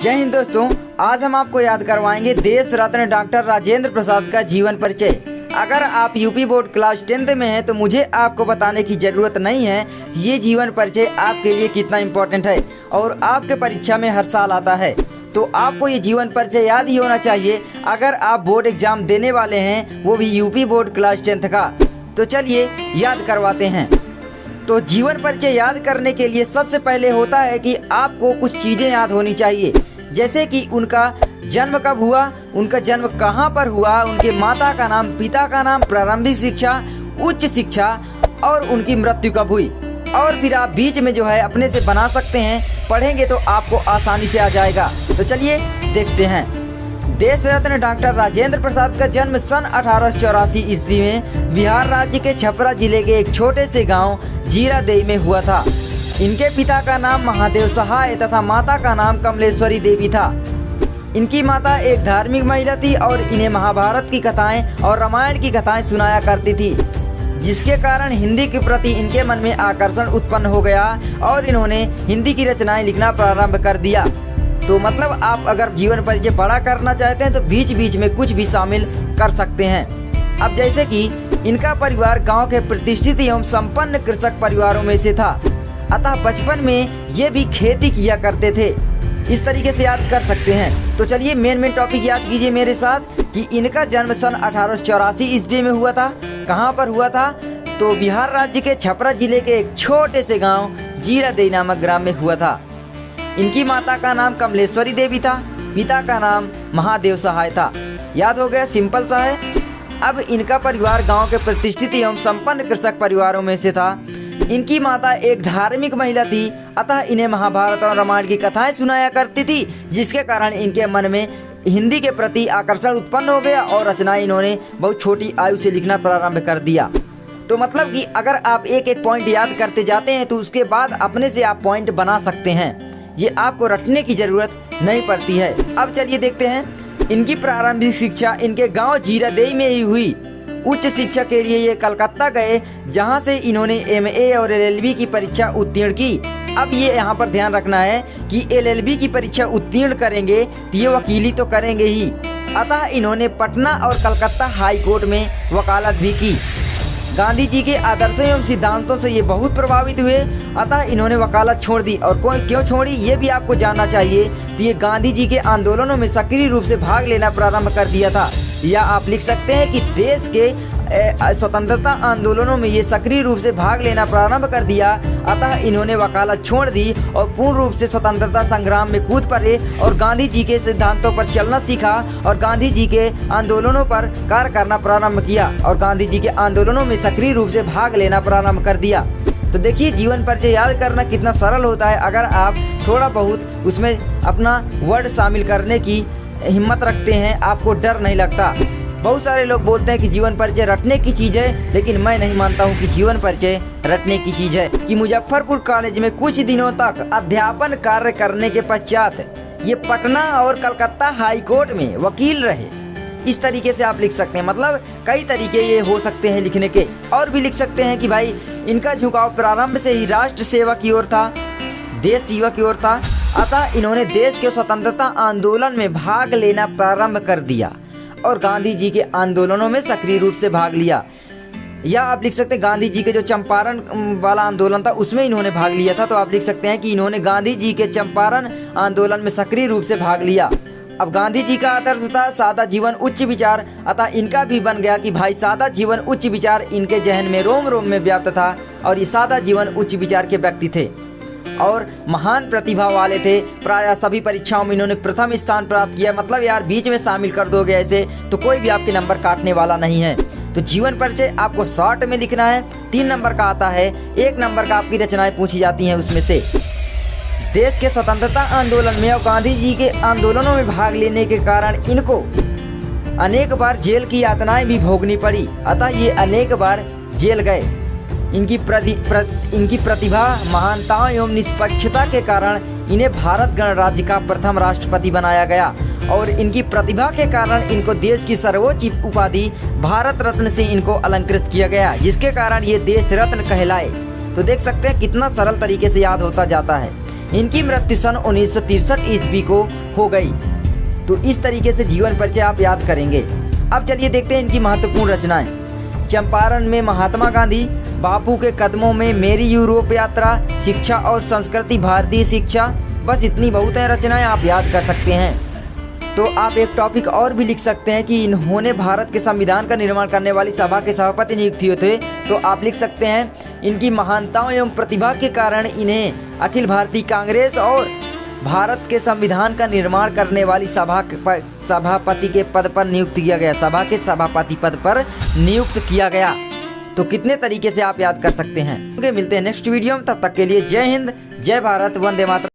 जय हिंद दोस्तों, आज हम आपको याद करवाएंगे देश रत्न डॉक्टर राजेंद्र प्रसाद का जीवन परिचय। अगर आप यूपी बोर्ड क्लास 10th में हैं तो मुझे आपको बताने की ज़रूरत नहीं है ये जीवन परिचय आपके लिए कितना इम्पोर्टेंट है और आपके परीक्षा में हर साल आता है। तो आपको ये जीवन परिचय याद ही होना चाहिए अगर आप बोर्ड एग्जाम देने वाले हैं, वो भी यूपी बोर्ड क्लास 10th का। तो चलिए याद करवाते हैं। तो जीवन परिचय याद करने के लिए सबसे पहले होता है कि आपको कुछ चीज़ें याद होनी चाहिए, जैसे कि उनका जन्म कब हुआ, उनका जन्म कहाँ पर हुआ, उनके माता का नाम, पिता का नाम, प्रारंभिक शिक्षा, उच्च शिक्षा और उनकी मृत्यु कब हुई। और फिर आप बीच में जो है अपने से बना सकते हैं, पढ़ेंगे तो आपको आसानी से आ जाएगा। तो चलिए देखते हैं। देश रत्न डॉक्टर राजेंद्र प्रसाद का जन्म सन 1884 ईस्वी में बिहार राज्य के छपरा जिले के एक छोटे से गांव जीरादेई में हुआ था। इनके पिता का नाम महादेव सहाय तथा माता का नाम कमलेश्वरी देवी था। इनकी माता एक धार्मिक महिला थी और इन्हें महाभारत की कथाएं और रामायण की कथाएं सुनाया करती थी, जिसके कारण हिंदी के प्रति इनके मन में आकर्षण उत्पन्न हो गया और इन्होंने हिंदी की रचनाएं लिखना प्रारंभ कर दिया। तो मतलब आप अगर जीवन परिचय बड़ा करना चाहते हैं तो बीच बीच में कुछ भी शामिल कर सकते हैं। अब जैसे कि इनका परिवार गांव के प्रतिष्ठित एवं संपन्न कृषक परिवारों में से था, अतः बचपन में ये भी खेती किया करते थे। इस तरीके से याद कर सकते हैं। तो चलिए मेन टॉपिक याद कीजिए मेरे साथ कि इनका जन्म सन 1884 ईस्वी में हुआ था। कहाँ पर हुआ था? तो बिहार राज्य के छपरा जिले के एक छोटे से गांव जीरादेई नामक ग्राम में हुआ था। इनकी माता का नाम कमलेश्वरी देवी था, पिता का नाम महादेव सहाय था। याद हो गया, सिंपल सा है। अब इनका परिवार गांव के प्रतिष्ठित एवं संपन्न कृषक परिवारों में से था। इनकी माता एक धार्मिक महिला थी, अतः इन्हें महाभारत और रामायण की कथाएं सुनाया करती थी, जिसके कारण इनके मन में हिंदी के प्रति आकर्षण उत्पन्न हो गया और रचनाएं इन्होंने बहुत छोटी आयु से लिखना प्रारंभ कर दिया। तो मतलब कि अगर आप एक एक पॉइंट याद करते जाते हैं तो उसके बाद अपने से आप पॉइंट बना सकते हैं। ये आपको रटने की ज़रूरत नहीं पड़ती है। अब चलिए देखते हैं। इनकी प्रारंभिक शिक्षा इनके गांव जीरादेई में ही हुई। उच्च शिक्षा के लिए ये कलकत्ता गए, जहां से इन्होंने MA और LLB की परीक्षा उत्तीर्ण की। अब ये यहाँ पर ध्यान रखना है कि LLB की परीक्षा उत्तीर्ण करेंगे तो ये वकीली तो करेंगे ही, अतः इन्होंने पटना और कलकत्ता हाई कोर्ट में वकालत भी की। गांधी जी के आदर्शों एवं सिद्धांतों से ये बहुत प्रभावित हुए, अतः इन्होंने वकालत छोड़ दी। और क्यों छोड़ी ये भी आपको जानना चाहिए। तो ये गांधी जी के आंदोलनों में सक्रिय रूप से भाग लेना प्रारंभ कर दिया था, या आप लिख सकते हैं कि देश के स्वतंत्रता आंदोलनों में ये सक्रिय रूप से भाग लेना प्रारंभ कर दिया। अतः इन्होंने वकालत छोड़ दी और पूर्ण रूप से स्वतंत्रता संग्राम में कूद पड़े और गांधी जी के सिद्धांतों पर चलना सीखा और गांधी जी के आंदोलनों पर कार्य करना प्रारंभ किया और गांधी जी के आंदोलनों में सक्रिय रूप से भाग लेना प्रारंभ कर दिया। तो देखिए जीवन परिचय याद करना कितना सरल होता है अगर आप थोड़ा बहुत उसमें अपना वर्ड शामिल करने की हिम्मत रखते हैं, आपको डर नहीं लगता। बहुत सारे लोग बोलते हैं कि जीवन परिचय रटने की चीज़ है, लेकिन मैं नहीं मानता हूँ कि जीवन परिचय रटने की चीज़ है। कि मुजफ्फरपुर कॉलेज में कुछ दिनों तक अध्यापन कार्य करने के पश्चात ये पटना और कलकत्ता हाई कोर्ट में वकील रहे। इस तरीके से आप लिख सकते हैं। मतलब कई तरीके ये हो सकते हैं लिखने के। और भी लिख सकते हैं कि भाई इनका झुकाव प्रारंभ से ही राष्ट्र सेवा की ओर था, देश सेवा की ओर था, अतः इन्होंने देश के स्वतंत्रता आंदोलन में भाग लेना प्रारंभ कर दिया और गांधी जी के आंदोलनों में सक्रिय रूप से भाग लिया। या आप लिख सकते हैं गांधी जी के जो चंपारण वाला आंदोलन था उसमें इन्होंने भाग लिया था, तो आप लिख सकते हैं कि इन्होंने गांधी जी के चंपारण आंदोलन में सक्रिय रूप से भाग लिया। अब गांधी जी का आदर्श था सादा जीवन उच्च विचार, अतः इनका भी बन गया कि भाई सादा जीवन उच्च विचार इनके जहन में रोम रोम में व्याप्त था और ये सादा जीवन उच्च विचार के व्यक्ति थे और महान प्रतिभा वाले थे। प्रायः सभी परीक्षाओं में इन्होंने प्रथम स्थान प्राप्त किया। मतलब यार बीच में शामिल कर दोगे ऐसे तो कोई भी आपके नंबर काटने वाला नहीं है। तो जीवन परिचय आपको शॉर्ट में लिखना है। 3 नंबर का आता है, 1 नंबर का आपकी रचनाएं पूछी जाती हैं। उसमें से देश के स्वतंत्रता आंदोलन में और गांधी जी के आंदोलनों में भाग लेने के कारण इनको अनेक बार जेल की यातनाएं भी भोगनी पड़ी, अतः ये अनेक बार जेल गए। इनकी प्रतिभा, महानताओं एवं निष्पक्षता के कारण इन्हें भारत गणराज्य का प्रथम राष्ट्रपति बनाया गया और इनकी प्रतिभा के कारण इनको देश की सर्वोच्च उपाधि भारत रत्न से इनको अलंकृत किया गया, जिसके कारण ये देश रत्न कहलाए। तो देख सकते हैं कितना सरल तरीके से याद होता जाता है। इनकी मृत्यु सन 1963 ईस्वी को हो गई। तो इस तरीके से जीवन परिचय आप याद करेंगे। अब चलिए देखते हैं इनकी महत्वपूर्ण रचनाएं। चंपारण में महात्मा गांधी, बापू के कदमों में, मेरी यूरोप यात्रा, शिक्षा और संस्कृति, भारतीय शिक्षा। बस इतनी बहुत है रचनाएं, आप याद कर सकते हैं। तो आप एक टॉपिक और भी लिख सकते हैं कि इन्होंने भारत के संविधान का निर्माण करने वाली सभा के सभापति नियुक्त हुए थे। तो आप लिख सकते हैं इनकी महानताओं एवं प्रतिभा के कारण इन्हें अखिल भारतीय कांग्रेस और भारत के संविधान का निर्माण करने वाली सभापति के पद पर नियुक्त किया गया, सभा के सभापति पद पर नियुक्त किया गया। तो कितने तरीके से आप याद कर सकते हैं। मिलते हैं नेक्स्ट वीडियो में, तब तक के लिए जय हिंद, जय भारत, वंदे मातरम।